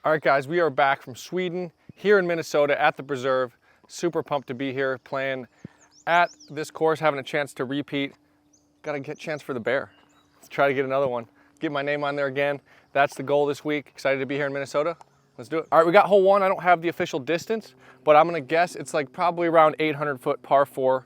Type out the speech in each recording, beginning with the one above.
All right, guys, we are back from Sweden here in Minnesota at the preserve. Super pumped to be here playing at this course, having a chance to repeat. Got to get a chance for the bear. Let's try to get another one. Get my name on there again. That's the goal this week. Excited to be here in Minnesota. Let's do it. All right, we got hole one. I don't have the official distance, but I'm gonna guess it's like probably around 800-foot par 4.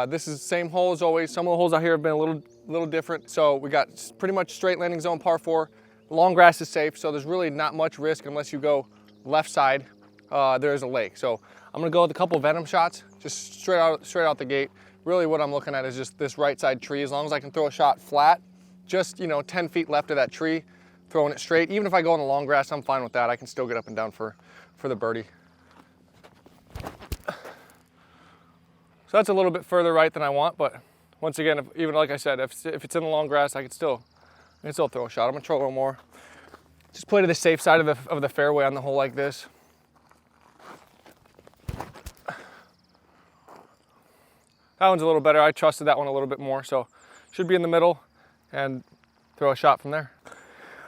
This is the same hole as always. Some of the holes out here have been a little different. So we got pretty much straight landing zone par 4. Long grass is safe, so there's really not much risk unless you go left side. There's a lake. So I'm gonna go with a couple venom shots, just straight out the gate. Really what I'm looking at is just this right side tree. As long as I can throw a shot flat, just 10 feet left of that tree, throwing it straight. Even if I go on the long grass, I'm fine with that. I can still get up and down for the birdie. So that's a little bit further right than I want, but once again, even like I said, if it's in the long grass, I can still throw a shot. I'm gonna try a little more. Just play to the safe side of the fairway on the hole like this. That one's a little better. I trusted that one a little bit more, so should be in the middle and throw a shot from there.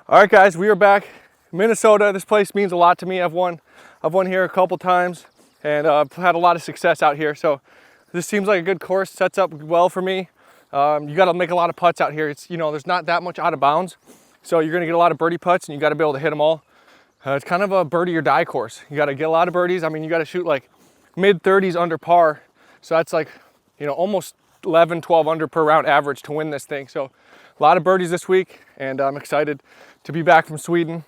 All right, guys, we are back in Minnesota. This place means a lot to me. I've won here a couple times, and I've had a lot of success out here. So this seems like a good course. Sets up well for me. You got to make a lot of putts out here. It's there's not that much out of bounds, so you're gonna get a lot of birdie putts, and you got to be able to hit them all. It's kind of a birdie or die course. You got to get a lot of birdies. I mean, you got to shoot like mid 30s under par. So that's like almost 11, 12 under per round average to win this thing. So a lot of birdies this week, and I'm excited to be back from Sweden.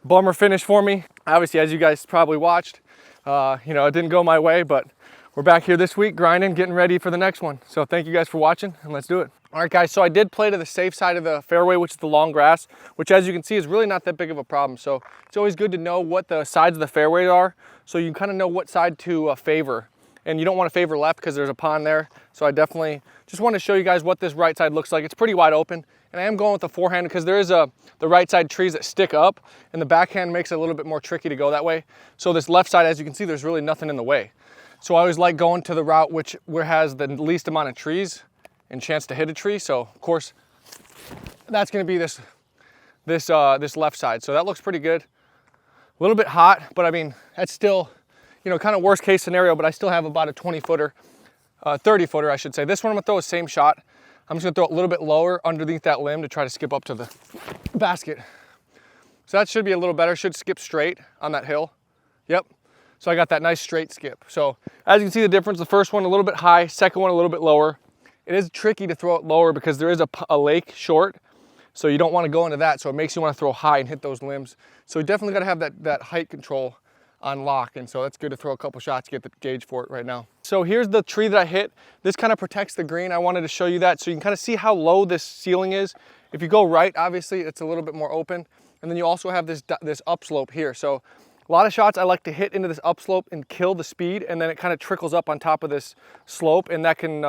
Bummer finish for me. Obviously, as you guys probably watched, it didn't go my way, but we're back here this week grinding, getting ready for the next one. So thank you guys for watching, and let's do it. All right, guys, so I did play to the safe side of the fairway, which is the long grass, which as you can see is really not that big of a problem. So it's always good to know what the sides of the fairway are, so you kind of know what side to favor. And you don't want to favor left because there's a pond there. So I definitely just want to show you guys what this right side looks like. It's pretty wide open. And I am going with the forehand because there is the right side trees that stick up, and the backhand makes it a little bit more tricky to go that way. So this left side, as you can see, there's really nothing in the way. So I always like going to the route where has the least amount of trees and chance to hit a tree. So of course, that's going to be this left side. So that looks pretty good. A little bit hot, but I mean, that's still kind of worst case scenario, but I still have about a 20-footer, 30-footer, I should say. This one I'm gonna throw the same shot. I'm just gonna throw it a little bit lower underneath that limb to try to skip up to the basket. So that should be a little better. Should skip straight on that hill. Yep. So I got that nice straight skip. So as you can see the difference, the first one a little bit high, second one a little bit lower. It is tricky to throw it lower because there is a lake short. So you don't want to go into that. So it makes you want to throw high and hit those limbs. So you definitely got to have that height control on lock, and so that's good to throw a couple shots to get the gauge for it right now. So here's the tree that I hit. This kind of protects the green. I wanted to show you that so you can kind of see how low this ceiling is. If you go right, obviously it's a little bit more open, and then you also have this upslope here. So a lot of shots I like to hit into this upslope and kill the speed, and then it kind of trickles up on top of this slope, and that can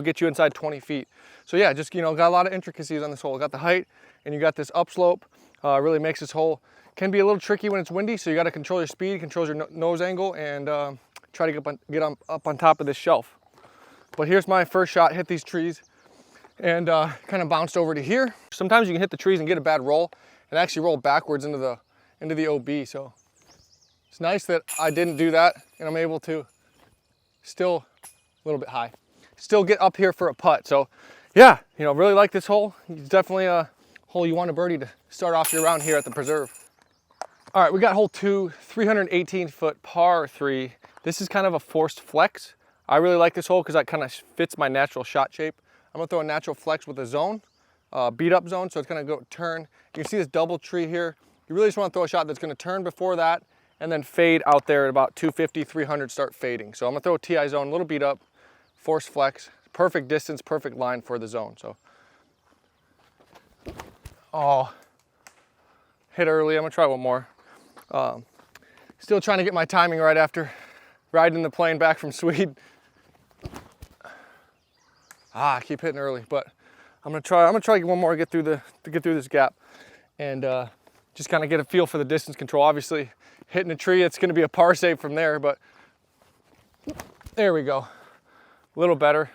get you inside 20 feet. So yeah, just got a lot of intricacies on this hole. Got the height, and you got this upslope. Really makes this hole can be a little tricky when it's windy, so you got to control your speed, control your nose angle, and try to get up on top of this shelf. But here's my first shot, hit these trees, and kind of bounced over to here. Sometimes you can hit the trees and get a bad roll, and actually roll backwards into the OB. So it's nice that I didn't do that, and I'm able to still a little bit high, still get up here for a putt. So yeah, really like this hole. It's definitely a hole you want a birdie to start off your round here at the preserve. All right, we got hole 2, 318-foot par 3. This is kind of a forced flex. I really like this hole because that kind of fits my natural shot shape. I'm gonna throw a natural flex with a zone, beat up zone, so it's gonna go turn. You can see this double tree here. You really just wanna throw a shot that's gonna turn before that and then fade out there at about 250, 300, start fading. So I'm gonna throw a TI zone, a little beat up, forced flex, perfect distance, perfect line for the zone. So, hit early, I'm gonna try one more. Still trying to get my timing right after riding the plane back from Sweden. I keep hitting early, but I'm gonna try to get one more to get through this gap, and just kind of get a feel for the distance control. Obviously, hitting a tree, it's gonna be a par save from there, but there we go, a little better.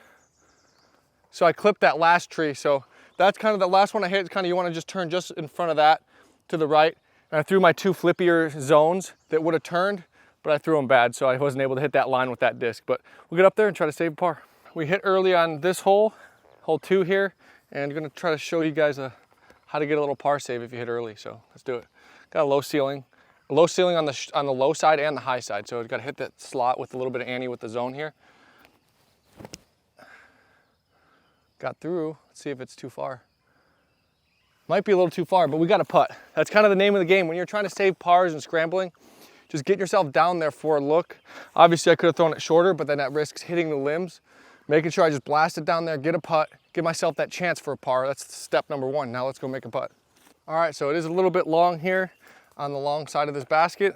So I clipped that last tree, so that's kind of the last one I hit. It's kind of, you want to just turn just in front of that to the right, And I threw my 2 flippier zones that would have turned, but I threw them bad, so I wasn't able to hit that line with that disc. But we'll get up there and try to save a par. We hit early on this hole, hole 2 here, and I'm gonna try to show you guys how to get a little par save if you hit early, so let's do it. Got a low ceiling on the low side and the high side, so I've got to hit that slot with a little bit of ante with the zone here. Got through. Let's see if it's too far. Might be a little too far, but we got a putt. That's kind of the name of the game. When you're trying to save pars and scrambling, just get yourself down there for a look. Obviously I could have thrown it shorter, but then that risks hitting the limbs. Making sure I just blast it down there, get a putt, give myself that chance for a par. That's step number 1. Now let's go make a putt. All right, so it is a little bit long here on the long side of this basket,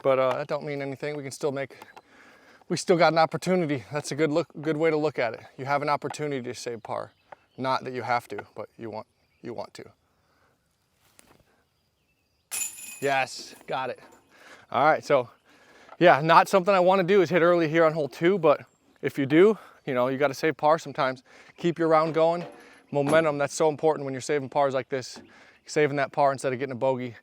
but that don't mean anything. We still got an opportunity. That's a good way to look at it. You have an opportunity to save par. Not that you have to, but you want to. Yes, got it. All right, so yeah, not something I want to do is hit early here on hole 2, but if you do, you know, you got to save par sometimes. Keep your round going. Momentum, that's so important when you're saving pars like this. Saving that par instead of getting a bogey.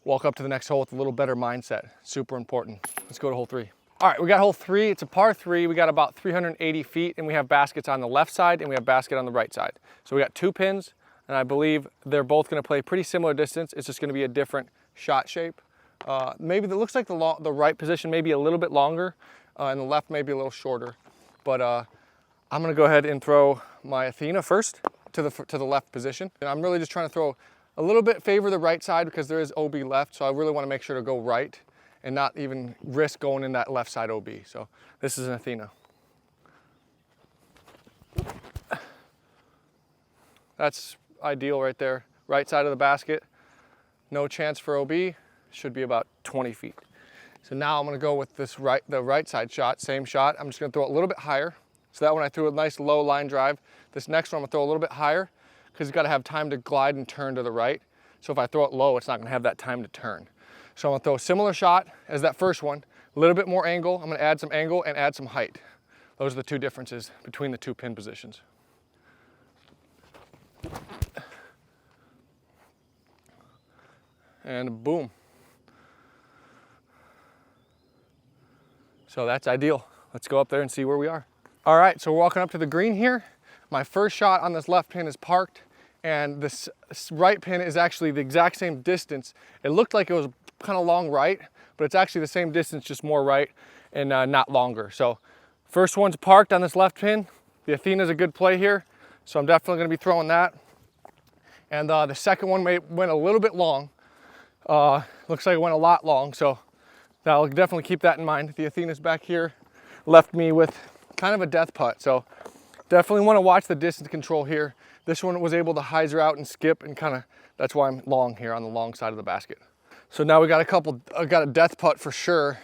Walk up to the next hole with a little better mindset. Super important. Let's go to hole 3. All right, we got hole 3. It's a par 3. We got about 380 feet, and we have baskets on the left side, and we have basket on the right side. So we got 2 pins, and I believe they're both going to play pretty similar distance. It's just going to be a different shot shape. Maybe it looks like the right position may be a little bit longer, and the left may be a little shorter. But I'm going to go ahead and throw my Athena first to the left position. And I'm really just trying to throw a little bit favor the right side because there is OB left, so I really want to make sure to go right and not even risk going in that left side OB. So this is an Athena. That's ideal right there. Right side of the basket, no chance for OB, should be about 20 feet. So now I'm gonna go with the right side shot, same shot. I'm just gonna throw it a little bit higher. So that one I threw a nice low line drive. This next one I'm gonna throw a little bit higher because it's gotta have time to glide and turn to the right. So if I throw it low, it's not gonna have that time to turn. So I'm gonna throw a similar shot as that first one, a little bit more angle. I'm gonna add some angle and add some height. Those are the 2 differences between the 2 pin positions. And boom. So that's ideal. Let's go up there and see where we are. All right, so we're walking up to the green here. My first shot on this left pin is parked, and this right pin is actually the exact same distance. It looked like it was kind of long right, but it's actually the same distance, just more right and not longer. So first one's parked on this left pin. The Athena's a good play here, so I'm definitely gonna be throwing that. And the second one went a little bit long. Looks like it went a lot long, so I'll definitely keep that in mind. The Athena's back here left me with kind of a death putt, so definitely want to watch the distance control here. This one was able to hyzer out and skip, and kind of that's why I'm long here on the long side of the basket. So now we got I got a death putt for sure.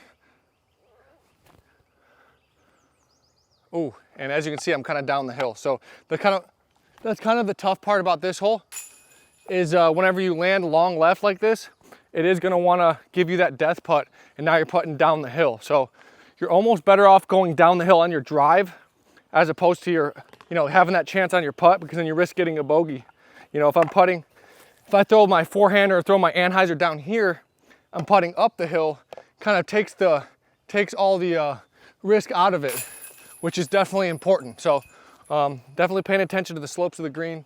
Oh, and as you can see, I'm kind of down the hill. So that's kind of the tough part about this hole is whenever you land long left like this, it is going to want to give you that death putt, and now you're putting down the hill. So you're almost better off going down the hill on your drive as opposed to having that chance on your putt, because then you risk getting a bogey. You know, if I'm putting, if I throw my forehand or throw my Anheuser down here, I'm putting up the hill, kind of takes all the risk out of it, which is definitely important. So definitely paying attention to the slopes of the green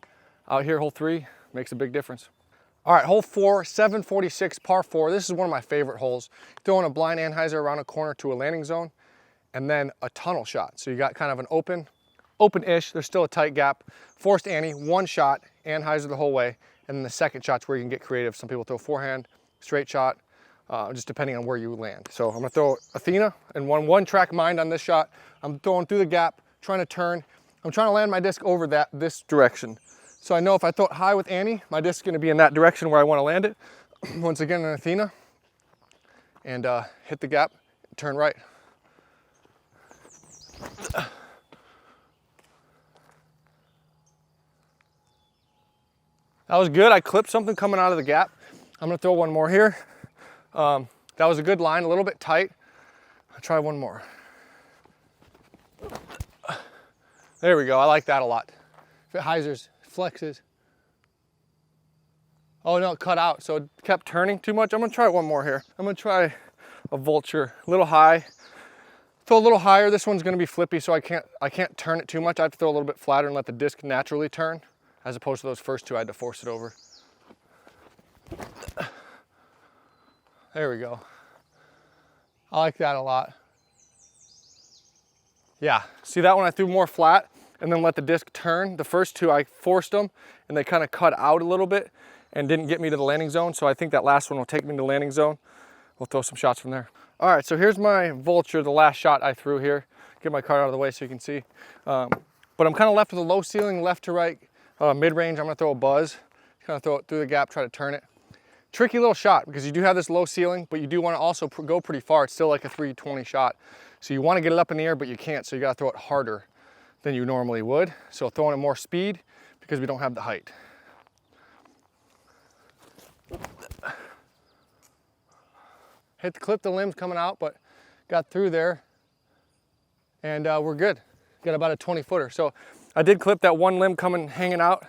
out here, hole 3, makes a big difference. All right, hole 4, 746 par 4. This is one of my favorite holes. Throwing a blind Anheuser around a corner to a landing zone, and then a tunnel shot. So you got kind of an open-ish, there's still a tight gap. Forced ante, 1 shot, Anheuser the whole way, and then the second shot's where you can get creative. Some people throw forehand, straight shot, just depending on where you land. So I'm gonna throw Athena and one track mind on this shot. I'm throwing through the gap, trying to turn. I'm trying to land my disc over this direction. So I know if I throw it high with ante, my disc is gonna be in that direction where I wanna land it. Once again, an Athena, and hit the gap, turn right. That was good. I clipped something coming out of the gap. I'm gonna throw one more here. That was a good line, a little bit tight. I'll try one more. There we go. I like that a lot. If it hyzers, flexes. Oh no, it cut out, so it kept turning too much. I'm gonna try one more here. I'm gonna try a vulture, a little high. Throw a little higher. This one's gonna be flippy, so I can't turn it too much. I have to throw a little bit flatter and let the disc naturally turn, as opposed to those first two, I had to force it over. There we go. I like that a lot. Yeah, see that one I threw more flat and then let the disc turn. The first two I forced them and they kind of cut out a little bit and didn't get me to the landing zone. So I think that last one will take me to the landing zone. We'll throw some shots from there. All right, so here's my vulture, the last shot I threw here. Get my card out of the way so you can see. But I'm kind of left with a low ceiling, left to right, mid-range. I'm gonna throw a buzz, kind of throw it through the gap, try to turn it. Tricky little shot because you do have this low ceiling, but you do want to also go pretty far. It's still like a 320 shot. So you want to get it up in the air, but you can't. So you got to throw it harder than you normally would. So throwing it more speed because we don't have the height. Hit the clip, the limb's coming out, but got through there and we're good. Got about a 20 footer. So I did clip that one limb coming, hanging out.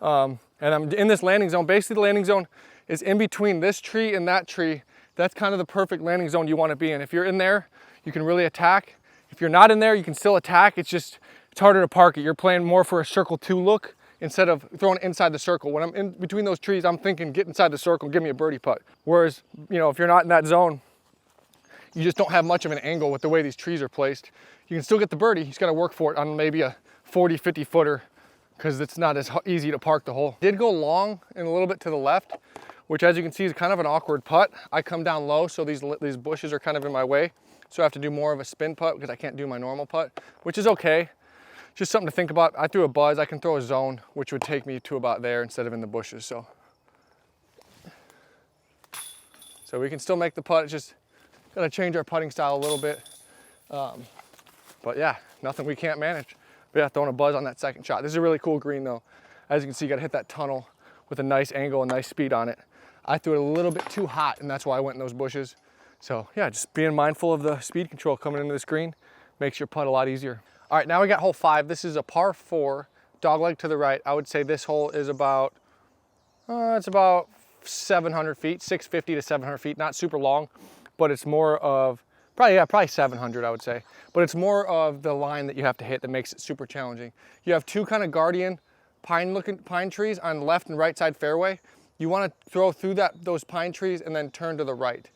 And I'm in this landing zone. Basically the landing zone is in between this tree and that tree. That's kind of the perfect landing zone you want to be in. If you're in there, you can really attack. If you're not in there, you can still attack. It's harder to park it. You're playing more for a circle 2 look instead of throwing it inside the circle. When I'm in between those trees, I'm thinking get inside the circle, give me a birdie putt. Whereas, you know, if you're not in that zone, you just don't have much of an angle with the way these trees are placed. You can still get the birdie. You just got to work for it on maybe a 40, 50 footer because it's not as easy to park the hole. Did go long and a little bit to the left, which as you can see is kind of an awkward putt. I come down low, so these bushes are kind of in my way. So I have to do more of a spin putt because I can't do my normal putt, which is okay. Just something to think about. I threw a buzz, I can throw a zone, which would take me to about there instead of in the bushes. So we can still make the putt. It's just gotta change our putting style a little bit. But yeah, nothing we can't manage. But yeah, throwing a buzz on that second shot. This is a really cool green though. As you can see, you gotta hit that tunnel with a nice angle and nice speed on it. I threw it a little bit too hot and that's why I went in those bushes. So yeah, just being mindful of the speed control coming into this green makes your putt a lot easier. All right, now we got hole 5. This is a par 4, dogleg to the right. I would say this hole is about, it's about 700 feet, 650 to 700 feet. Not super long, but it's more of, probably 700 I would say. But it's more of the line that you have to hit that makes it super challenging. You have two kind of guardian pine trees on the left and right side fairway. You want to throw through those pine trees and then turn to the right.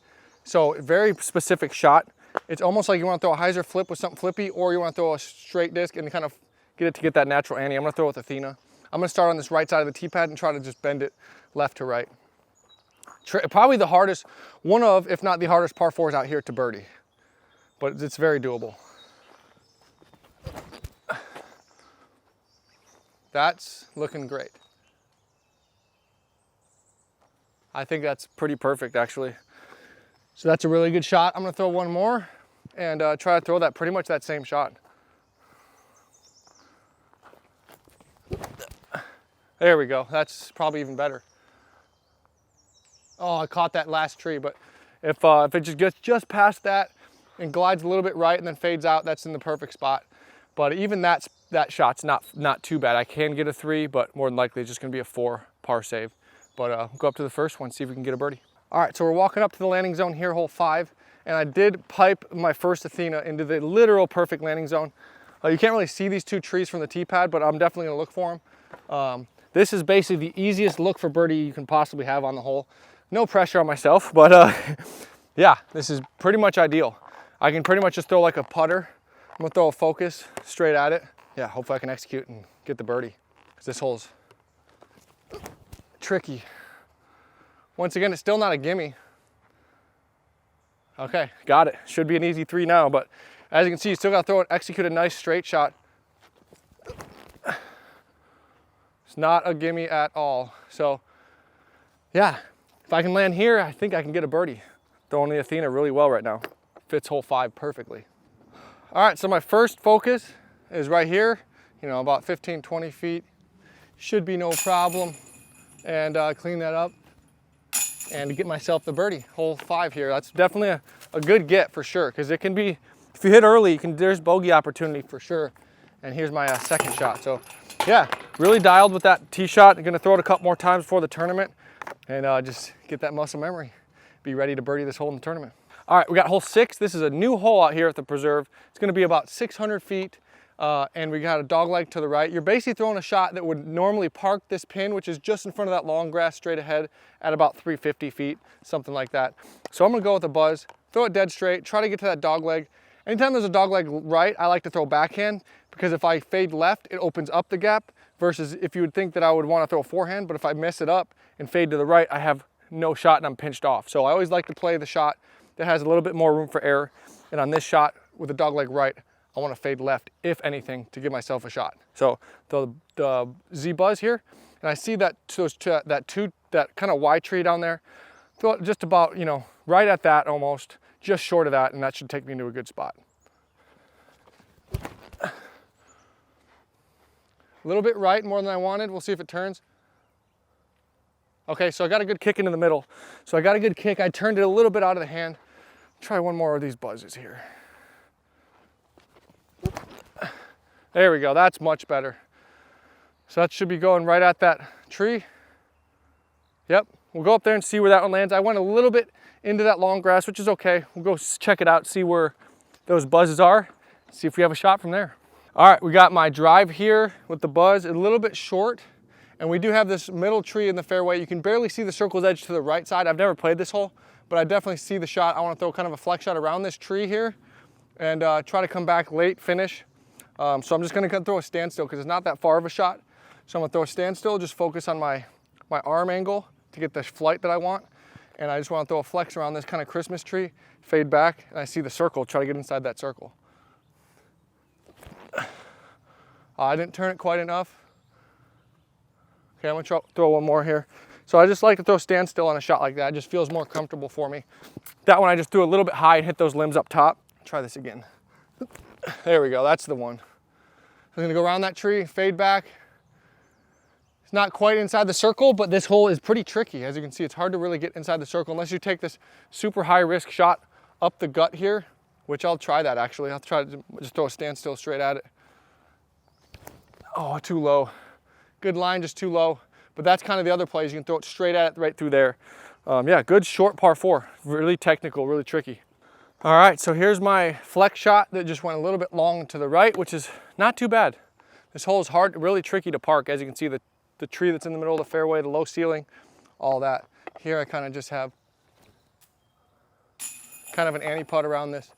So very specific shot. It's almost like you want to throw a hyzer flip with something flippy, or you want to throw a straight disc and kind of get that natural ante. I'm going to throw with Athena. I'm going to start on this right side of the tee pad and try to just bend it left to right. Probably the hardest, one of, if not the hardest par 4s out here to birdie, but it's very doable. That's looking great. I think that's pretty perfect actually. So that's a really good shot. I'm gonna throw one more and try to throw that pretty much that same shot. There we go. That's probably even better. Oh, I caught that last tree, but if it just gets just past that and glides a little bit right and then fades out, that's in the perfect spot. But even that shot's not too bad. I can get a 3, but more than likely it's just gonna be a 4 par save. But go up to the first one, see if we can get a birdie. All right, so we're walking up to the landing zone here, hole 5, and I did pipe my first Athena into the literal perfect landing zone. You can't really see these two trees from the tee pad, but I'm definitely gonna look for them. This is basically the easiest look for birdie you can possibly have on the hole. No pressure on myself, but yeah, this is pretty much ideal. I can pretty much just throw like a putter. I'm gonna throw a focus straight at it. Yeah, hopefully I can execute and get the birdie, because this hole's tricky. Once again, it's still not a gimme. Okay, got it. Should be an easy 3 now, but as you can see, you still gotta throw it, execute a nice straight shot. It's not a gimme at all. So yeah, if I can land here, I think I can get a birdie. Throwing the Athena really well right now. Fits hole 5 perfectly. All right, so my first focus is right here, you know, about 15, 20 feet. Should be no problem. And clean that up and get myself the birdie. Hole 5 here. That's definitely a good get for sure, because it can be, if you hit early, there's bogey opportunity for sure. And here's my second shot. So yeah, really dialed with that tee shot. I'm gonna throw it a couple more times before the tournament. and just get that muscle memory. Be ready to birdie this hole in the tournament. All right, we got hole 6. This is a new hole out here at the preserve. It's gonna be about 600 feet, and we got a dog leg to the right. You're basically throwing a shot that would normally park this pin, which is just in front of that long grass straight ahead at about 350 feet, something like that. So I'm gonna go with a buzz, throw it dead straight, try to get to that dog leg. Anytime there's a dog leg right, I like to throw backhand, because if I fade left, it opens up the gap, versus if you would think that I would wanna throw a forehand, but if I mess it up and fade to the right, I have no shot and I'm pinched off. So I always like to play the shot that has a little bit more room for error. And on this shot with the dog leg right, I want to fade left, if anything, to give myself a shot. So the Z buzz here, and I see that kind of Y tree down there. Throw it just about, you know, right at that almost, just short of that, and that should take me into a good spot. A little bit right, more than I wanted. We'll see if it turns. Okay, so I got a good kick into the middle. So I got a good kick. I turned it a little bit out of the hand. Try one more of these buzzes here. There we go, that's much better. So that should be going right at that tree. Yep, we'll go up there and see where that one lands. I went a little bit into that long grass, which is okay. We'll go check it out, see where those buzzes are, see if we have a shot from there. All right, we got my drive here with the buzz, a little bit short. And we do have this middle tree in the fairway. You can barely see the circle's edge to the right side. I've never played this hole, but I definitely see the shot. I want to throw kind of a flex shot around this tree here and try to come back late finish. So I'm just going to throw a standstill because it's not that far of a shot. So I'm going to throw a standstill, just focus on my arm angle to get the flight that I want. And I just want to throw a flex around this kind of Christmas tree, fade back, and I see the circle, try to get inside that circle. I didn't turn it quite enough. Okay, I'm gonna throw one more here. So I just like to throw standstill on a shot like that. It just feels more comfortable for me. That one I just threw a little bit high and hit those limbs up top. Try this again. There we go, that's the one. I'm gonna go around that tree, fade back. It's not quite inside the circle, but this hole is pretty tricky. As you can see, it's hard to really get inside the circle unless you take this super high risk shot up the gut here, which I'll try that actually. I'll try to just throw a standstill straight at it. Oh, too low. Good line, just too low. But that's kind of the other plays. You can throw it straight at it right through there. Yeah, good short par 4. Really technical, really tricky. All right, so here's my flex shot that just went a little bit long to the right, which is not too bad. This hole is hard, really tricky to park. As you can see, the tree that's in the middle of the fairway, the low ceiling, all that. Here I kind of just have kind of an anti-putt around this,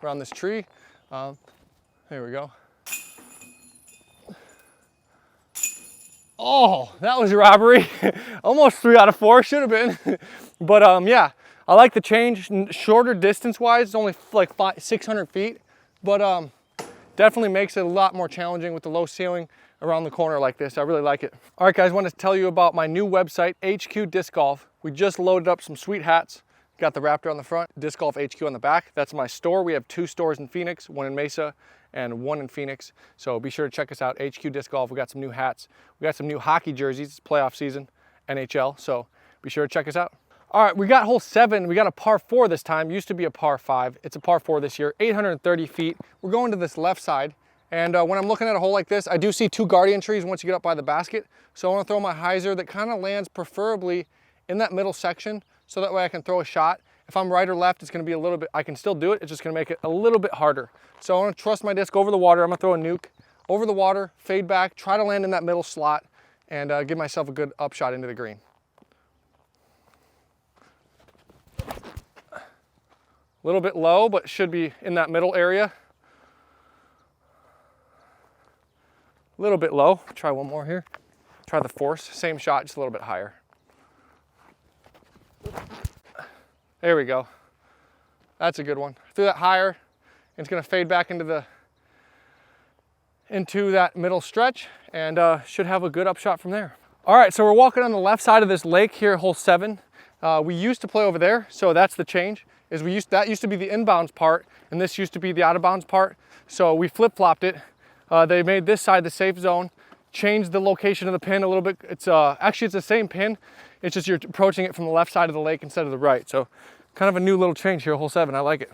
around this tree. There we go. Oh, that was a robbery. Almost 3 out of 4, should have been. But yeah, I like the change. Shorter distance-wise, it's only like 600 feet, but definitely makes it a lot more challenging with the low ceiling around the corner like this. I really like it. All right, guys, I want to tell you about my new website, HQ Disc Golf. We just loaded up some sweet hats. Got the Raptor on the front, Disc Golf HQ on the back. That's my store. We have 2 stores in Phoenix, 1 in Mesa, and 1 in Phoenix. So be sure to check us out, HQ Disc Golf. We got some new hats. We got some new hockey jerseys. It's playoff season, NHL. So be sure to check us out. All right, we got hole 7. We got a par 4 this time. Used to be a par 5. It's a par 4 this year, 830 feet. We're going to this left side. And when I'm looking at a hole like this, I do see 2 guardian trees once you get up by the basket. So I want to throw my hyzer that kind of lands preferably in that middle section, so that way I can throw a shot. If I'm right or left, it's going to be a little bit, I can still do it. It's just going to make it a little bit harder. So I want to trust my disc over the water. I'm going to throw a nuke over the water, fade back, try to land in that middle slot, and give myself a good upshot into the green. A little bit low, but should be in that middle area. A little bit low. Try one more here. Try the force. Same shot, just a little bit higher. There we go. That's a good one. Threw that higher. It's going to fade back into that middle stretch, and should have a good upshot from there. All right, so we're walking on the left side of this lake here, hole 7. We used to play over there, so that's the change. That used to be the inbounds part, and this used to be the out of bounds part. So we flip-flopped it. They made this side the safe zone, changed the location of the pin a little bit. It's actually it's the same pin. It's just you're approaching it from the left side of the lake instead of the right. So kind of a new little change here, hole 7. I like it.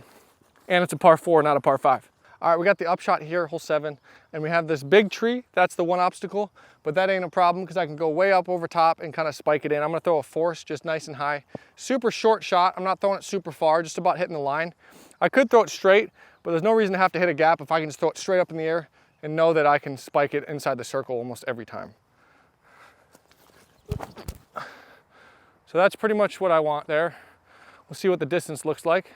And it's a par 4, not a par 5. All right, we got the upshot here, hole 7, and we have this big tree. That's the one obstacle, but that ain't a problem because I can go way up over top and kind of spike it in. I'm gonna throw a force just nice and high. Super short shot. I'm not throwing it super far, just about hitting the line. I could throw it straight, but there's no reason to have to hit a gap if I can just throw it straight up in the air and know that I can spike it inside the circle almost every time. So that's pretty much what I want there. We'll see what the distance looks like.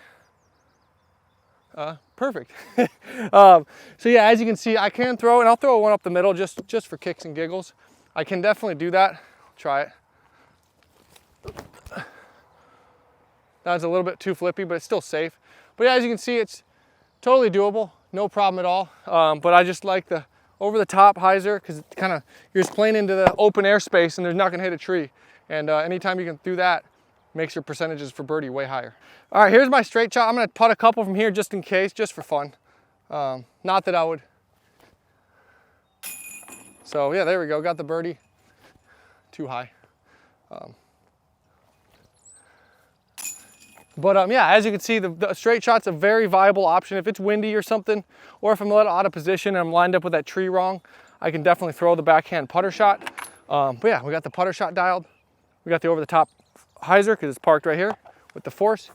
Perfect. So yeah, as you can see, I can throw, and I'll throw one up the middle just for kicks and giggles. I can definitely do that. I'll try it. That's a little bit too flippy, but it's still safe. But yeah, as you can see, it's totally doable, no problem at all. But I just like the over the top hyzer because it kind of, you're just playing into the open air space and they're not gonna hit a tree. And anytime you can do that, makes your percentages for birdie way higher. All right, here's my straight shot. I'm gonna putt a couple from here just in case, just for fun. Not that I would. So yeah, there we go, got the birdie. Too high. But yeah, as you can see, the straight shot's a very viable option. If it's windy or something, or if I'm a little out of position and I'm lined up with that tree wrong, I can definitely throw the backhand putter shot. But yeah, we got the putter shot dialed. We got the over the top hyzer because it's parked right here with the force.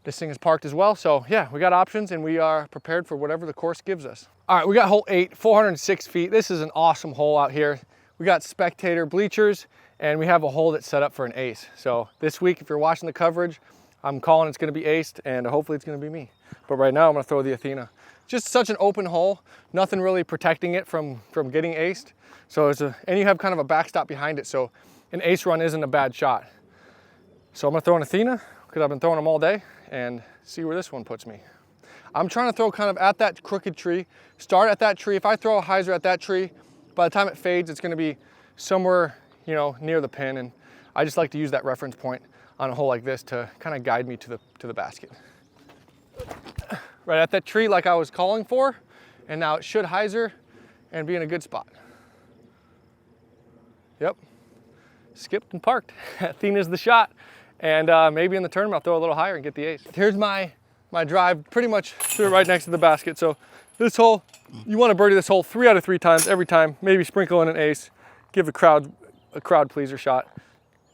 This thing is parked as well. So yeah, we got options and we are prepared for whatever the course gives us. All right, we got hole 8, 406 feet. This is an awesome hole out here. We got spectator bleachers and we have a hole that's set up for an ace. So this week, if you're watching the coverage, I'm calling it's gonna be aced and hopefully it's gonna be me. But right now I'm gonna throw the Athena. Just such an open hole, nothing really protecting it from getting aced. So and you have kind of a backstop behind it, so an ace run isn't a bad shot. So I'm gonna throw an Athena because I've been throwing them all day and see where this one puts me. I'm trying to throw kind of at that crooked tree, start at that tree. If I throw a hyzer at that tree, by the time it fades, it's gonna be somewhere, you know, near the pin. And I just like to use that reference point on a hole like this to kind of guide me to the basket. Right at that tree like I was calling for, and now it should hyzer and be in a good spot. Yep, skipped and parked. Athena's the shot. And maybe in the tournament I'll throw a little higher and get the ace. Here's my drive, pretty much threw it right next to the basket. So this hole, you want to birdie this hole 3 out of 3 times, every time, maybe sprinkle in an ace, give a crowd pleaser shot.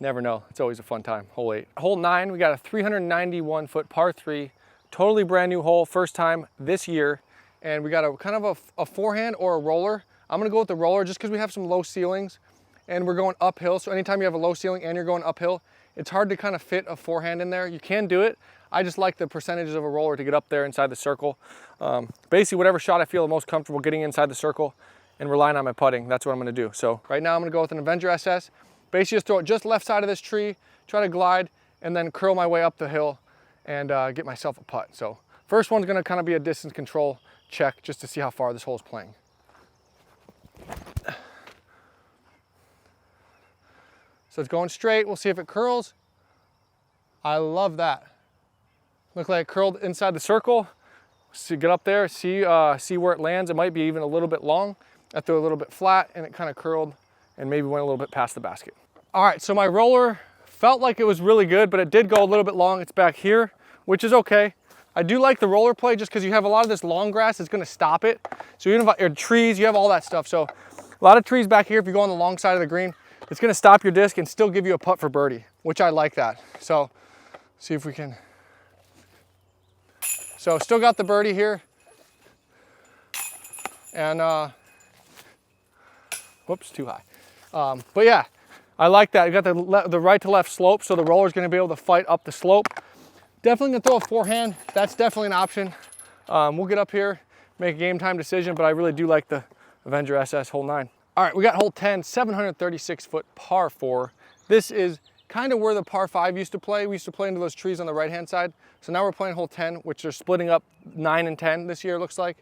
Never know, it's always a fun time. Hole 8. Hole 9, we got a 391 foot par 3, totally brand new hole, first time this year. And we got a kind of a forehand or a roller. I'm gonna go with the roller just because we have some low ceilings and we're going uphill. So anytime you have a low ceiling and you're going uphill, it's hard to kind of fit a forehand in there. You can do it. I just like the percentages of a roller to get up there inside the circle. Basically whatever shot I feel the most comfortable getting inside the circle and relying on my putting, that's what I'm gonna do. So right now I'm gonna go with an Avenger SS. Basically just throw it just left side of this tree, try to glide, and then curl my way up the hill and get myself a putt. So first one's gonna kind of be a distance control check just to see how far this hole is playing. So it's going straight, we'll see if it curls. I love that. Look like it curled inside the circle. So get up there, see where it lands. It might be even a little bit long. I threw a little bit flat and it kind of curled and maybe went a little bit past the basket. All right, so my roller felt like it was really good, but it did go a little bit long. It's back here, which is okay. I do like the roller play just because you have a lot of this long grass that's gonna stop it. So even if your trees, you have all that stuff. So a lot of trees back here, if you go on the long side of the green, it's gonna stop your disc and still give you a putt for birdie, which I like that. So see if we can. So still got the birdie here. And whoops, too high. But yeah, I like that. You got the right to left slope, so the roller's gonna be able to fight up the slope. Definitely gonna throw a forehand. That's definitely an option. We'll get up here, make a game time decision, but I really do like the Avenger SS hole 9. All right, we got hole 10, 736 foot par 4. This is kind of where the par 5 used to play. We used to play into those trees on the right-hand side. So now we're playing hole 10, which are splitting up 9 and 10 this year, looks like.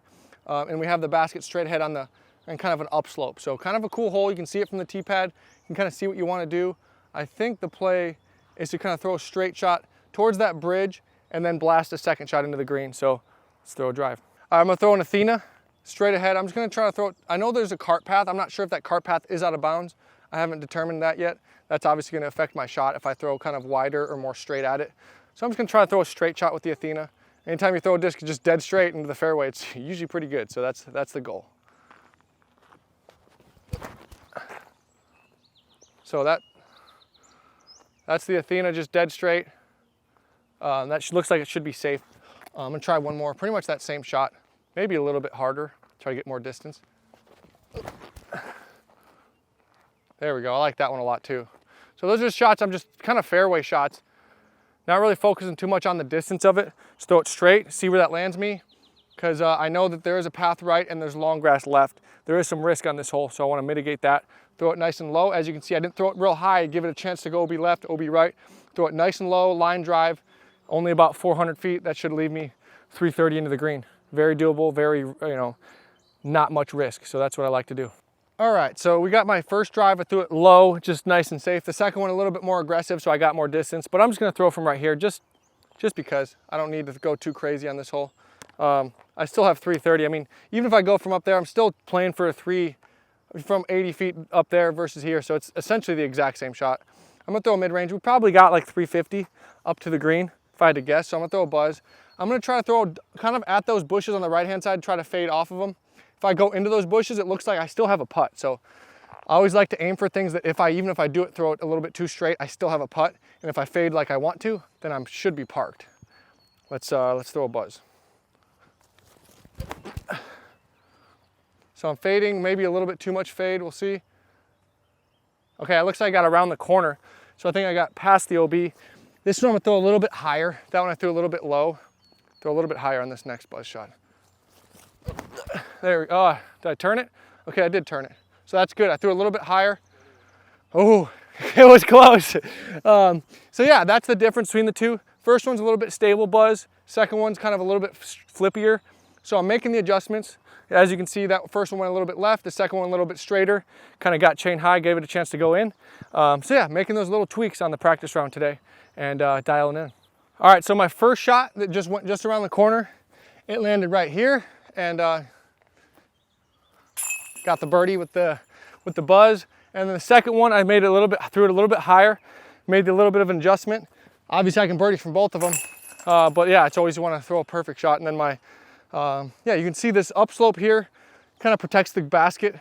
And we have the basket straight ahead on and kind of an upslope. So kind of a cool hole. You can see it from the tee pad. You can kind of see what you want to do. I think the play is to kind of throw a straight shot towards that bridge and then blast a second shot into the green. So let's throw a drive. All right, I'm gonna throw an Athena straight ahead. I'm just gonna try to throw it. I know there's a cart path. I'm not sure if that cart path is out of bounds. I haven't determined that yet. That's obviously gonna affect my shot if I throw kind of wider or more straight at it. So I'm just gonna try to throw a straight shot with the Athena Anytime you throw a disc just dead straight into the fairway, it's usually pretty good. So that's the goal. So that's the Athena, just dead straight. That looks like it should be safe. I'm gonna try one more, pretty much that same shot, maybe a little bit harder, try to get more distance. There we go, I like that one a lot too. So those are just shots, I'm just kind of fairway shots. Not really focusing too much on the distance of it. Just throw it straight, see where that lands me. Because I know that there is a path right and there's long grass left. There is some risk on this hole, so I wanna mitigate that. Throw it nice and low. As you can see, I didn't throw it real high, give it a chance to go OB left, OB right. Throw it nice and low, line drive, only about 400 feet. That should leave me 330 into the green. Very doable, very, not much risk. So that's what I like to do. All right, so we got my first drive. I threw it low, just nice and safe. The second one a little bit more aggressive, so I got more distance. But I'm just gonna throw from right here, just because. I don't need to go too crazy on this hole. I still have 330. I mean, even if I go from up there, I'm still playing for a 3 from 80 feet up there versus here. So it's essentially the exact same shot. I'm gonna throw a mid-range. We probably got like 350 up to the green, if I had to guess. So I'm gonna throw a buzz. I'm gonna try to throw kind of at those bushes on the right-hand side, try to fade off of them. If I go into those bushes, it looks like I still have a putt. So I always like to aim for things that even if I do it, throw it a little bit too straight, I still have a putt. And if I fade like I want to, then I should be parked. Let's throw a buzz. So I'm fading, maybe a little bit too much fade, we'll see. Okay, it looks like I got around the corner. So I think I got past the OB. This one I'm gonna throw a little bit higher. That one I threw a little bit low. Throw a little bit higher on this next buzz shot. There we go. Oh, did I turn it? Okay, I did turn it. So that's good. I threw a little bit higher. Oh, it was close. So yeah, that's the difference between the two. First one's a little bit stable buzz. Second one's kind of a little bit flippier. So I'm making the adjustments. As you can see, that first one went a little bit left, the second one a little bit straighter, kind of got chain high, gave it a chance to go in. So yeah, making those little tweaks on the practice round today and dialing in. All right, so my first shot that just went just around the corner, it landed right here and got the birdie with the buzz. And then the second one, I made it a little bit, threw it a little bit higher, made a little bit of an adjustment. Obviously I can birdie from both of them, but yeah, it's always you want to throw a perfect shot. And then my yeah, you can see this upslope here kind of protects the basket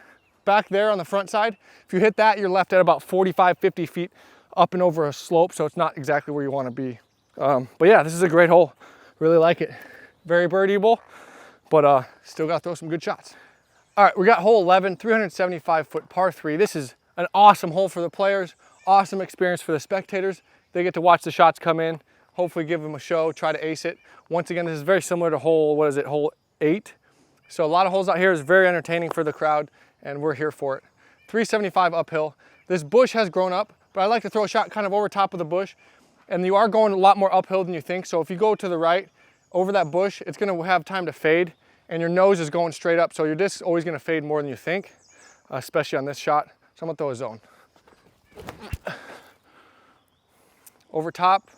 back there on the front side. If you hit that, you're left at about 45, 50 feet up and over a slope, so it's not exactly where you want to be. But yeah, this is a great hole. Really like it. Very birdieable, but still got to throw some good shots. All right, we got hole 11, 375-foot par 3. This is an awesome hole for the players, awesome experience for the spectators. They get to watch the shots come in, hopefully give them a show, try to ace it. Once again, this is very similar to hole 8. So a lot of holes out here is very entertaining for the crowd, and we're here for it. 375 uphill. This bush has grown up, but I like to throw a shot kind of over top of the bush, and you are going a lot more uphill than you think. So if you go to the right, over that bush, it's gonna have time to fade, and your nose is going straight up, so your disc is always gonna fade more than you think, especially on this shot. So I'm gonna throw a zone. Over top,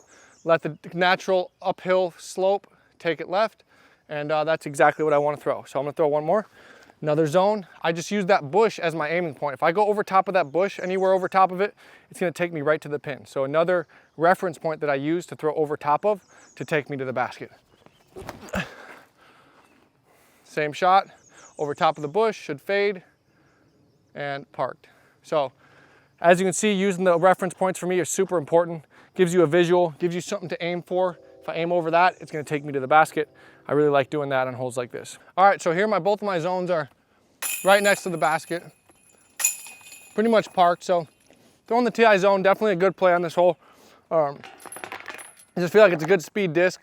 let the natural uphill slope take it left, and that's exactly what I want to throw. So I'm gonna throw one more, another zone. I just use that bush as my aiming point. If I go over top of that bush, anywhere over top of it, it's gonna take me right to the pin. So another reference point that I use to throw over top of to take me to the basket. Same shot, over top of the bush, should fade, and parked. So as you can see, using the reference points for me is super important. Gives you a visual, gives you something to aim for. If I aim over that, it's gonna take me to the basket. I really like doing that on holes like this. All right, so here both of my zones are right next to the basket. Pretty much parked, so throwing the TI zone, definitely a good play on this hole. I just feel like it's a good speed disc.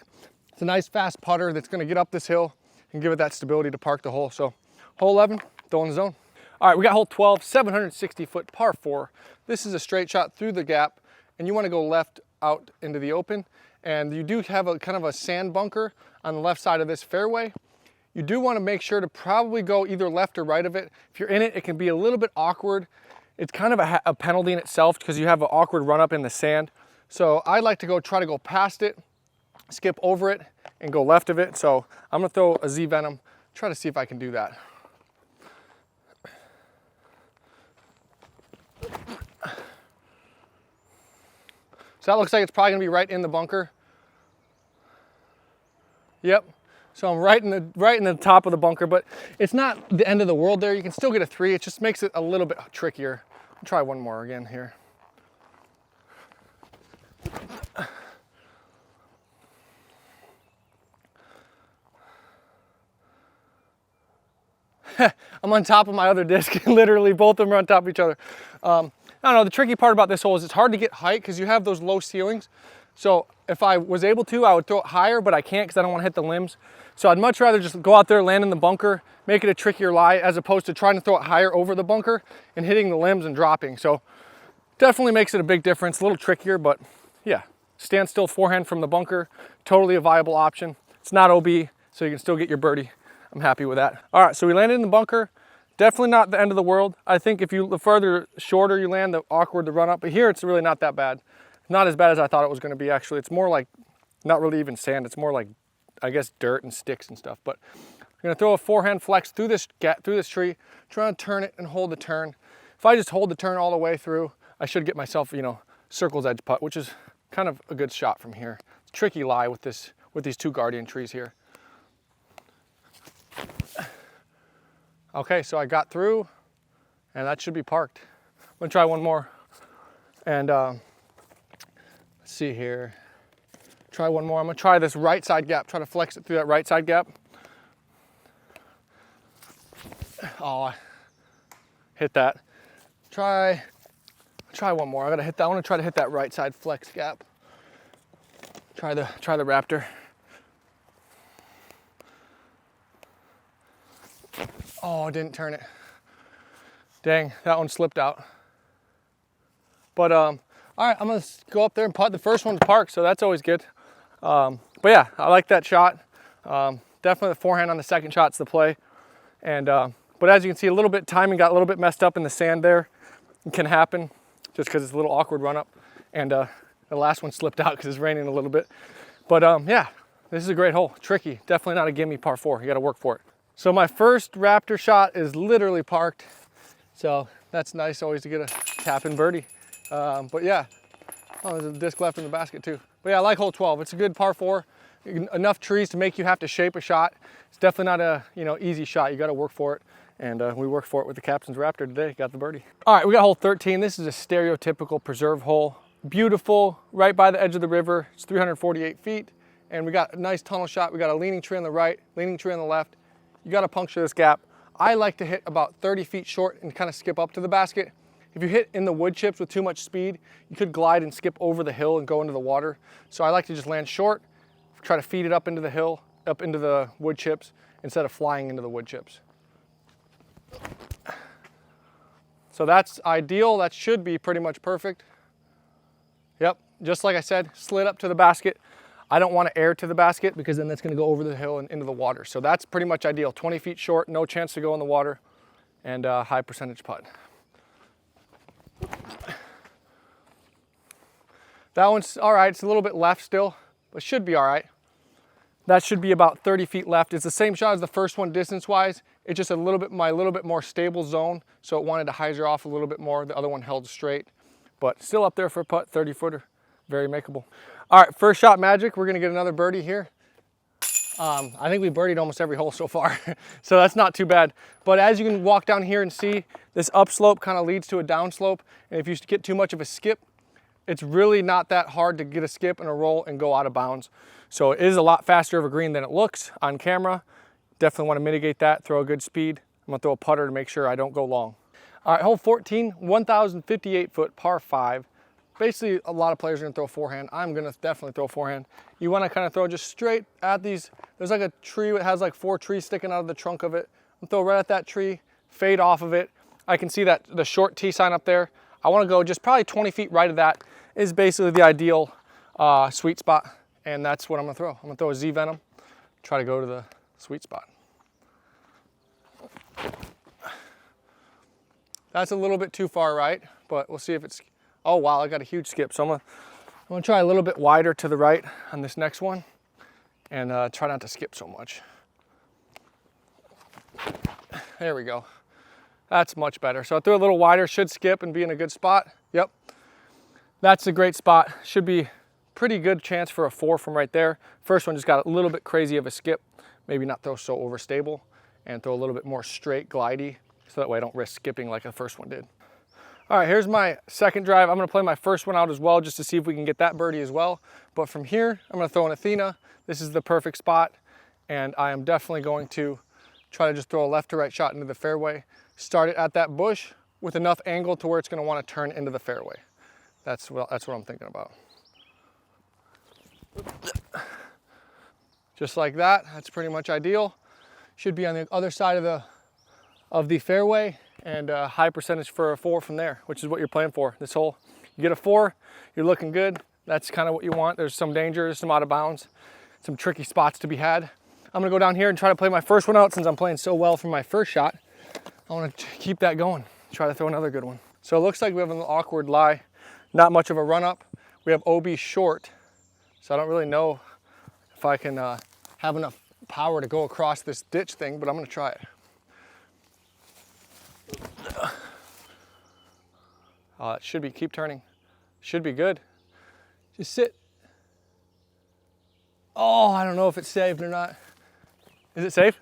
It's a nice fast putter that's gonna get up this hill and give it that stability to park the hole. So hole 11, throwing the zone. All right, we got hole 12, 760-foot par 4. This is a straight shot through the gap, and you want to go left out into the open. And you do have a kind of a sand bunker on the left side of this fairway. You do want to make sure to probably go either left or right of it. If you're in it, it can be a little bit awkward. It's kind of a penalty in itself because you have an awkward run up in the sand. So I like to try to go past it, skip over it, and go left of it. So I'm gonna throw a Z Venom, try to see if I can do that. So that looks like it's probably gonna be right in the bunker. Yep. So I'm right in the top of the bunker, but it's not the end of the world there. You can still get a 3. It just makes it a little bit trickier. I'll try one more again here. I'm on top of my other disc. Literally, both of them are on top of each other. I don't know, the tricky part about this hole is it's hard to get height because you have those low ceilings. So if I was able to, I would throw it higher, but I can't because I don't want to hit the limbs. So I'd much rather just go out there, land in the bunker, make it a trickier lie, as opposed to trying to throw it higher over the bunker and hitting the limbs and dropping. So definitely makes it a big difference. A little trickier, but yeah. Standstill forehand from the bunker, totally a viable option. It's not OB, so you can still get your birdie. I'm happy with that. All right, so we landed in the bunker. Definitely not the end of the world. I think if you, the further shorter you land, the awkward the run up, but here it's really not that bad. Not as bad as I thought it was gonna be actually. It's more like, not really even sand, it's more like, I guess, dirt and sticks and stuff. But I'm gonna throw a forehand flex through this gap, through this tree, try and turn it and hold the turn. If I just hold the turn all the way through, I should get myself, you know, circle's edge putt, which is kind of a good shot from here. It's a tricky lie with these 2 guardian trees here. Okay, so I got through and that should be parked. I'm gonna try one more. And let's see here. Try one more. I'm gonna try this right side gap, try to flex it through that right side gap. Oh, I hit that. Try one more. I gotta hit that. I wanna try to hit that right side flex gap. Try the Raptor. Oh, I didn't turn it. Dang, that one slipped out. But all right, I'm gonna go up there and putt. The first one's parked, so that's always good. But yeah, I like that shot. Definitely the forehand on the second shot's the play. And but as you can see, a little bit timing got a little bit messed up in the sand there. It can happen just because it's a little awkward run up. And the last one slipped out because it's raining a little bit. But yeah, this is a great hole. Tricky, definitely not a gimme par 4. You got to work for it. So my first Raptor shot is literally parked. So that's nice always to get a tap in birdie. But yeah, oh, there's a disc left in the basket too. But yeah, I like hole 12. It's a good par 4. Enough trees to make you have to shape a shot. It's definitely not a easy shot. You got to work for it. And we worked for it with the Captain's Raptor today. Got the birdie. All right, we got hole 13. This is a stereotypical preserve hole. Beautiful, right by the edge of the river. It's 348 feet. And we got a nice tunnel shot. We got a leaning tree on the right, leaning tree on the left. You got to puncture this gap. I like to hit about 30 feet short and kind of skip up to the basket. If you hit in the wood chips with too much speed, you could glide and skip over the hill and go into the water. So I like to just land short, try to feed it up into the hill, up into the wood chips, instead of flying into the wood chips. So that's ideal. That should be pretty much perfect. Yep, just like I said, slid up to the basket. I don't want to air to the basket because then that's going to go over the hill and into the water. So that's pretty much ideal. 20 feet short, no chance to go in the water, and high percentage putt. That one's all right. It's a little bit left still, but should be all right. That should be about 30 feet left. It's the same shot as the first one distance-wise. It's just a little bit more stable zone, so it wanted to hyzer off a little bit more. The other one held straight, but still up there for a putt, 30-footer. Very makeable. All right, first shot magic. We're gonna get another birdie here. I think we birdied almost every hole so far, so that's not too bad. But as you can walk down here and see, this upslope kind of leads to a downslope, and if you get too much of a skip, it's really not that hard to get a skip and a roll and go out of bounds. So it is a lot faster of a green than it looks on camera. Definitely want to mitigate that, throw a good speed. I'm gonna throw a putter to make sure I don't go long. All right, hole 14, 1,058 foot par 5. Basically, a lot of players are gonna throw forehand. I'm gonna definitely throw forehand. You wanna kind of throw just straight at these. There's like a tree that has like 4 trees sticking out of the trunk of it. I'm gonna throw right at that tree, fade off of it. I can see that the short tee sign up there. I wanna go just probably 20 feet right of that is basically the ideal sweet spot. And that's what I'm gonna throw. I'm gonna throw a Z Venom, try to go to the sweet spot. That's a little bit too far right, but we'll see if it's, oh wow, I got a huge skip. So I'm gonna try a little bit wider to the right on this next one and try not to skip so much. There we go. That's much better. So I threw a little wider, should skip and be in a good spot. Yep, that's a great spot. Should be pretty good chance for a 4 from right there. First one just got a little bit crazy of a skip. Maybe not throw so overstable and throw a little bit more straight, glidey, so that way I don't risk skipping like the first one did. All right, here's my second drive. I'm gonna play my first one out as well, just to see if we can get that birdie as well. But from here, I'm gonna throw an Athena. This is the perfect spot, and I am definitely going to try to just throw a left to right shot into the fairway. Start it at that bush with enough angle to where it's gonna wanna turn into the fairway. That's what I'm thinking about. Just like that, that's pretty much ideal. Should be on the other side of the fairway, and a high percentage for a 4 from there, which is what you're playing for. This hole, you get a 4, you're looking good. That's kind of what you want. There's some dangers, some out of bounds, some tricky spots to be had. I'm gonna go down here and try to play my first one out since I'm playing so well from my first shot. I wanna keep that going, try to throw another good one. So it looks like we have an awkward lie, not much of a run up. We have OB short, so I don't really know if I can have enough power to go across this ditch thing, but I'm gonna try it. It should be, keep turning. Should be good. Just sit. Oh, I don't know if it's saved or not. Is it safe?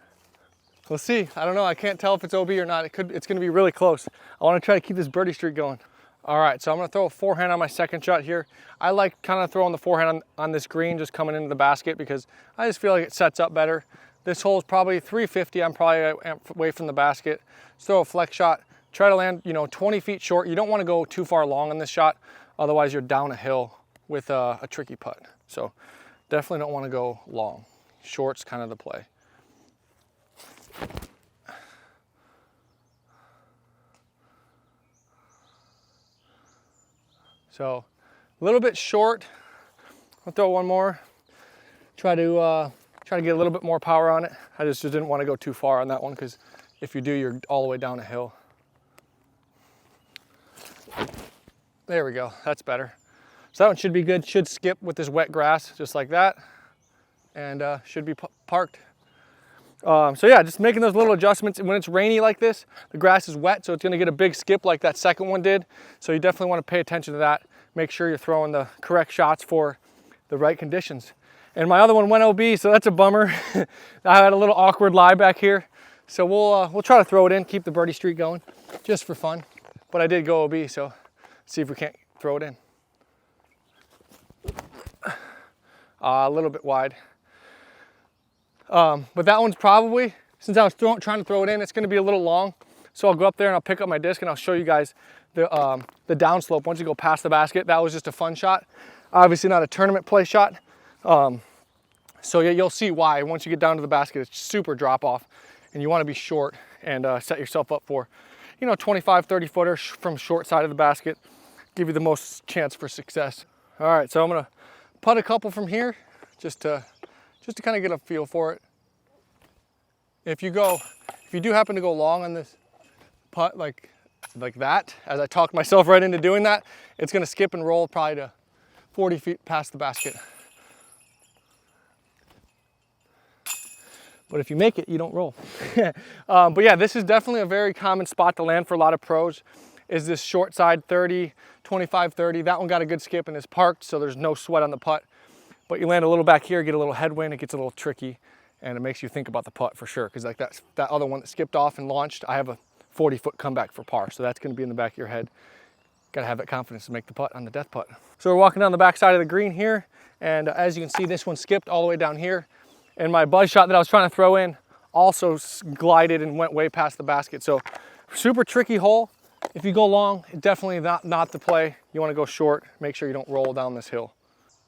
We'll see. I don't know. I can't tell if it's OB or not. It's gonna be really close. I wanna try to keep this birdie streak going. All right, so I'm gonna throw a forehand on my second shot here. I like kind of throwing the forehand on this green, just coming into the basket, because I just feel like it sets up better. This hole is probably 350. I'm probably away from the basket. Let's throw a flex shot. Try to land, 20 feet short. You don't want to go too far long on this shot, otherwise you're down a hill with a tricky putt. So definitely don't want to go long. Short's kind of the play. So a little bit short. I'll throw one more. Try to get a little bit more power on it. I just didn't want to go too far on that one, because if you do, you're all the way down a hill. There we go, that's better. So that one should be good, should skip with this wet grass, just like that, and should be parked. So yeah, just making those little adjustments. When it's rainy like this, the grass is wet, so it's gonna get a big skip like that second one did. So you definitely wanna pay attention to that. Make sure you're throwing the correct shots for the right conditions. And my other one went OB, so that's a bummer. I had a little awkward lie back here. So we'll try to throw it in, keep the birdie streak going, just for fun. But I did go OB, so see if we can't throw it in. A little bit wide. But that one's probably, since I was trying to throw it in, it's gonna be a little long. So I'll go up there and I'll pick up my disc and I'll show you guys the downslope once you go past the basket. That was just a fun shot. Obviously not a tournament play shot. So yeah, you'll see why. Once you get down to the basket, it's super drop off, and you wanna be short and set yourself up for, 25, 30 footer from short side of the basket, give you the most chance for success. All right, so I'm gonna putt a couple from here, just to kind of get a feel for it. If you do happen to go long on this putt like that, as I talked myself right into doing that, it's gonna skip and roll probably to 40 feet past the basket. But if you make it, you don't roll. But yeah, this is definitely a very common spot to land for a lot of pros, is this short side 30, 25, 30. That one got a good skip and is parked, so there's no sweat on the putt. But you land a little back here, get a little headwind, it gets a little tricky, and it makes you think about the putt for sure, because like that other one that skipped off and launched, I have a 40-foot comeback for par, so that's gonna be in the back of your head. Gotta have that confidence to make the putt on the death putt. So we're walking down the back side of the green here, and as you can see, this one skipped all the way down here. And my buzz shot that I was trying to throw in also glided and went way past the basket. So super tricky hole. If you go long, definitely not the play. You wanna go short, make sure you don't roll down this hill.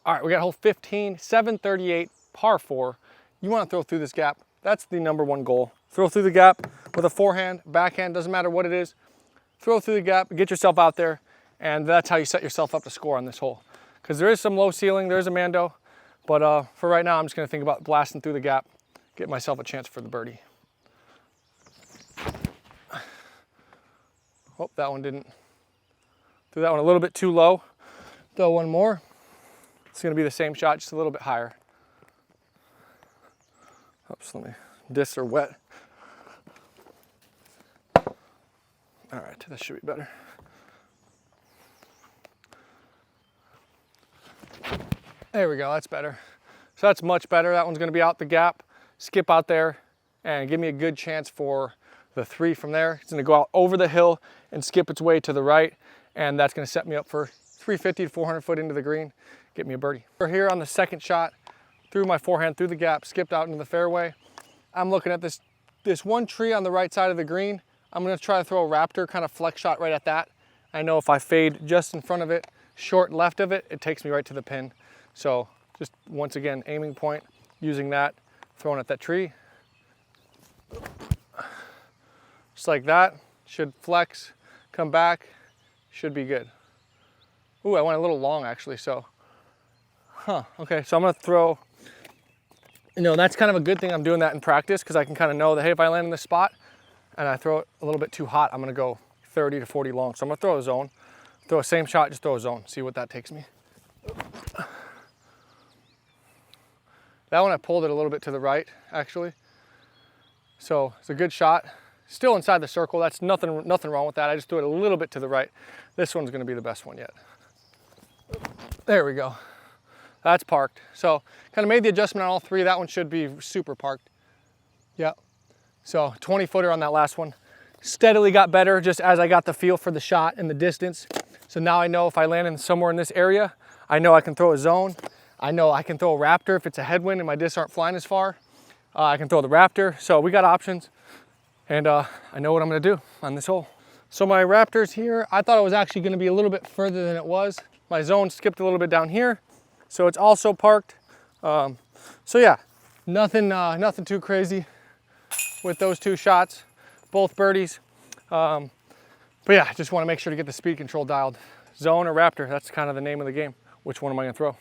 All right, we got hole 15, 738, par 4. You wanna throw through this gap. That's the #1 goal. Throw through the gap with a forehand, backhand, doesn't matter what it is. Throw through the gap, get yourself out there, and that's how you set yourself up to score on this hole. Because there is some low ceiling, there's a Mando, but for right now, I'm just gonna think about blasting through the gap, get myself a chance for the birdie. Oh, that one didn't. Threw that one a little bit too low. Throw one more. It's gonna be the same shot, just a little bit higher. Oops, let me, discs are wet. All right, that should be better. There we go, that's better. So that's much better. That one's gonna be out the gap, skip out there, and give me a good chance for the 3 from there. It's gonna go out over the hill and skip its way to the right, and that's gonna set me up for 350 to 400 foot into the green, get me a birdie. We're here on the second shot, threw my forehand through the gap, skipped out into the fairway. I'm looking at this one tree on the right side of the green. I'm gonna try to throw a raptor, kind of flex shot right at that. I know if I fade just in front of it, short left of it, it takes me right to the pin. So just once again, aiming point, using that, throwing at that tree. Just like that, should flex, come back, should be good. Ooh, I went a little long actually, so. Okay, so I'm gonna throw, that's kind of a good thing I'm doing that in practice, because I can kind of know that, hey, if I land in this spot and I throw it a little bit too hot, I'm gonna go 30 to 40 long. So I'm gonna throw a zone, throw a same shot, just throw a zone, see what that takes me. That one I pulled it a little bit to the right, actually. So it's a good shot. Still inside the circle, that's nothing wrong with that. I just threw it a little bit to the right. This one's gonna be the best one yet. There we go. That's parked. So kind of made the adjustment on all 3. That one should be super parked. Yep. So 20 footer on that last one. Steadily got better just as I got the feel for the shot and the distance. So now I know if I land in somewhere in this area, I know I can throw a zone. I know I can throw a raptor if it's a headwind and my discs aren't flying as far. I can throw the raptor. So we got options, and I know what I'm gonna do on this hole. So my raptors here, I thought it was actually gonna be a little bit further than it was. My zone skipped a little bit down here, so it's also parked. So yeah, nothing too crazy with those 2 shots, both birdies. But yeah, just wanna make sure to get the speed control dialed. Zone or raptor, that's kind of the name of the game. Which one am I gonna throw?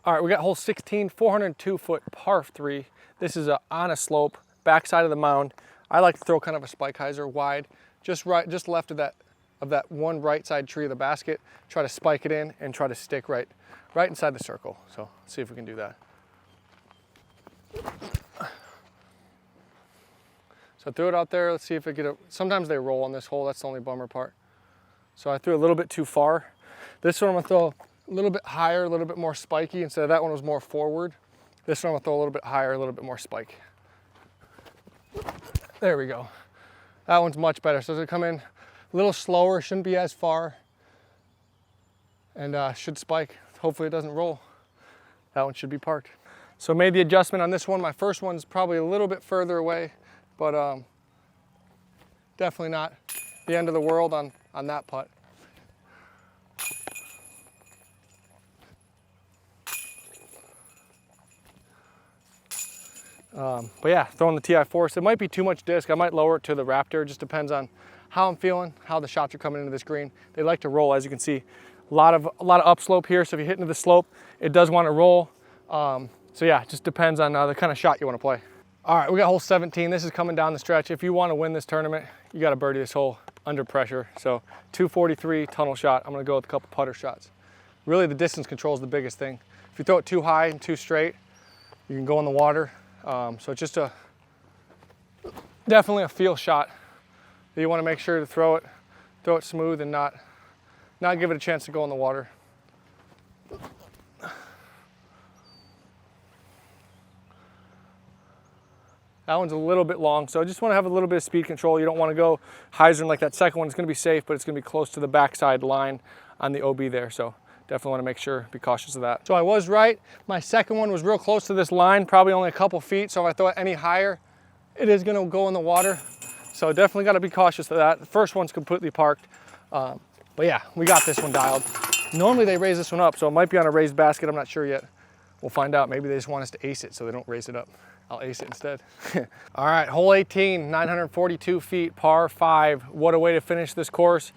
All right, we got hole 16, 402 foot par 3. This is on a slope, backside of the mound. I like to throw kind of a spike hyzer wide, just left of that one right side tree of the basket. Try to spike it in and try to stick right inside the circle. So let's see if we can do that. So I threw it out there. Let's see if it sometimes they roll on this hole. That's the only bummer part. So I threw a little bit too far. This one I'm gonna throw a little bit higher, a little bit more spiky. Instead of that one was more forward. This one I'm gonna throw a little bit higher, a little bit more spike. There we go. That one's much better. So it's gonna come in a little slower, shouldn't be as far, and should spike. Hopefully it doesn't roll. That one should be parked. So made the adjustment on this one. My first one's probably a little bit further away, but definitely not the end of the world on that putt. But yeah, throwing the TI force. It might be too much disc. I might lower it to the raptor. It just depends on how I'm feeling, how the shots are coming into this green. They like to roll, as you can see. A lot of upslope here, so if you hit into the slope, it does want to roll. So yeah, it just depends on the kind of shot you want to play. All right, we got hole 17. This is coming down the stretch. If you want to win this tournament, you got to birdie this hole under pressure. So 243 tunnel shot. I'm going to go with a couple putter shots. Really, the distance control is the biggest thing. If you throw it too high and too straight, you can go in the water. So it's just definitely a feel shot. You want to make sure to throw it smooth and not give it a chance to go in the water. That one's a little bit long, so I just want to have a little bit of speed control. You don't want to go hyzering like that second one. It's going to be safe, but it's going to be close to the backside line on the OB there. So definitely want to make sure, be cautious of that. So I was right. My second one was real close to this line, probably only a couple feet. So if I throw it any higher, it is going to go in the water. So definitely got to be cautious of that. The first one's completely parked. But yeah, we got this one dialed. Normally they raise this one up, so it might be on a raised basket. I'm not sure yet. We'll find out. Maybe they just want us to ace it so they don't raise it up. I'll ace it instead. All right, hole 18, 942 feet, par 5. What a way to finish this course.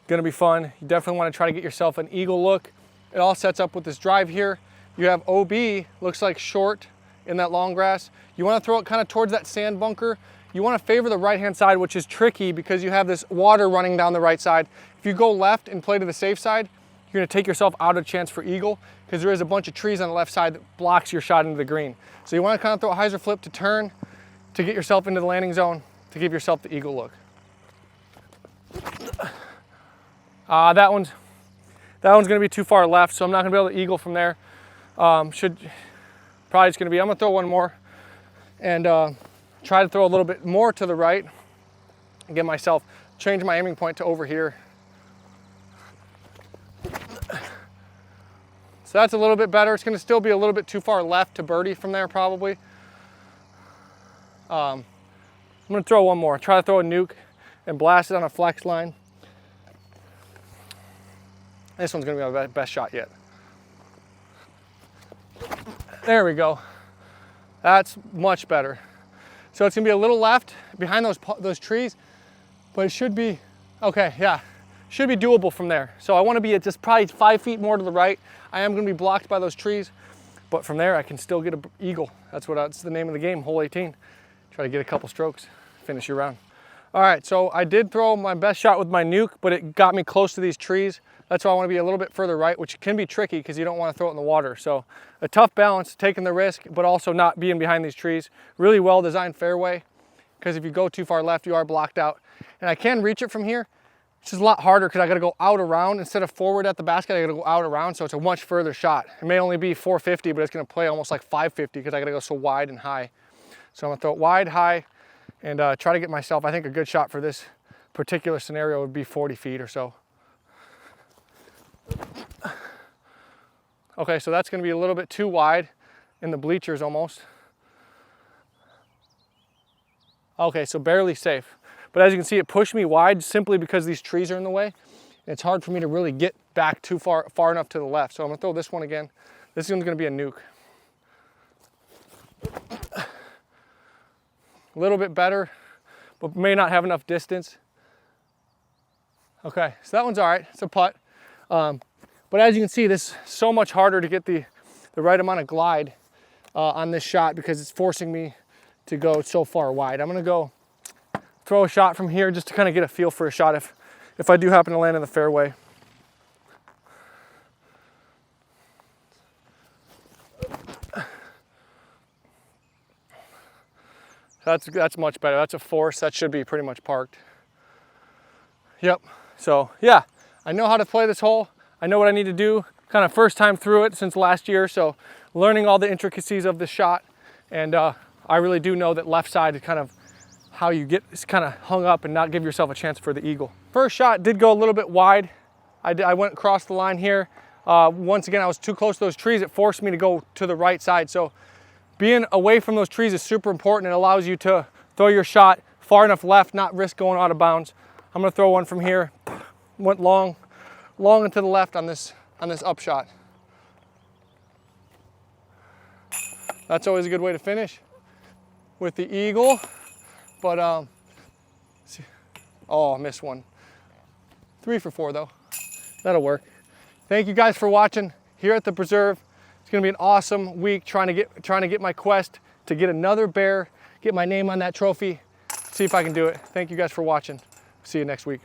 Gonna be fun. You definitely want to try to get yourself an eagle look. It all sets up with this drive here. You have OB, looks like short in that long grass. You want to throw it kind of towards that sand bunker. You want to favor the right-hand side, which is tricky because you have this water running down the right side. If you go left and play to the safe side, you're going to take yourself out of chance for eagle because there is a bunch of trees on the left side that blocks your shot into the green. So you want to kind of throw a hyzer flip to turn to get yourself into the landing zone to give yourself the eagle look. That one's going to be too far left, so I'm not going to be able to eagle from there. Should probably just gonna be, I'm gonna throw one more and try to throw a little bit more to the right and get myself, change my aiming point to over here. So that's a little bit better. It's gonna still be a little bit too far left to birdie from there probably. I'm gonna throw one more, try to throw a nuke and blast it on a flex line. This one's gonna be my best shot yet. There we go. That's much better. So it's gonna be a little left behind those trees, but it should be, okay, yeah. Should be doable from there. So I wanna be at just probably 5 feet more to the right. I am gonna be blocked by those trees, but from there I can still get an eagle. That's the name of the game, hole 18. Try to get a couple strokes, finish your round. All right, so I did throw my best shot with my nuke, but it got me close to these trees. That's why I wanna be a little bit further right, which can be tricky because you don't wanna throw it in the water. So a tough balance, taking the risk, but also not being behind these trees. Really well designed fairway, because if you go too far left, you are blocked out. And I can reach it from here. It's just a lot harder because I gotta go out around. Instead of forward at the basket, I gotta go out around, so it's a much further shot. It may only be 450, but it's gonna play almost like 550 because I gotta go so wide and high. So I'm gonna throw it wide, high, and try to get myself, I think a good shot for this particular scenario would be 40 feet or so. Okay, so that's gonna be a little bit too wide in the bleachers almost. Okay, so barely safe. But as you can see, it pushed me wide simply because these trees are in the way. And it's hard for me to really get back too far enough to the left. So I'm gonna throw this one again. This one's gonna be a nuke. A little bit better, but may not have enough distance. Okay, so that one's all right, it's a putt. But as you can see, this is so much harder to get the right amount of glide on this shot because it's forcing me to go so far wide. I'm gonna go throw a shot from here just to kind of get a feel for a shot if I do happen to land in the fairway. That's much better. That's a force. That should be pretty much parked. Yep. So yeah, I know how to play this hole. I know what I need to do. Kind of first time through it since last year. So learning all the intricacies of the shot. And I really do know that left side is kind of how you get kind of hung up and not give yourself a chance for the eagle. First shot did go a little bit wide. I went across the line here. Once again, I was too close to those trees. It forced me to go to the right side. So being away from those trees is super important. It allows you to throw your shot far enough left, not risk going out of bounds. I'm gonna throw one from here. Went long and to the left on this up shot. That's always a good way to finish with the eagle. But, oh, I missed one. 3 for 4 though. That'll work. Thank you guys for watching here at the preserve. It's gonna be an awesome week trying to get my quest to get another bear, get my name on that trophy, see if I can do it. Thank you guys for watching. See you next week.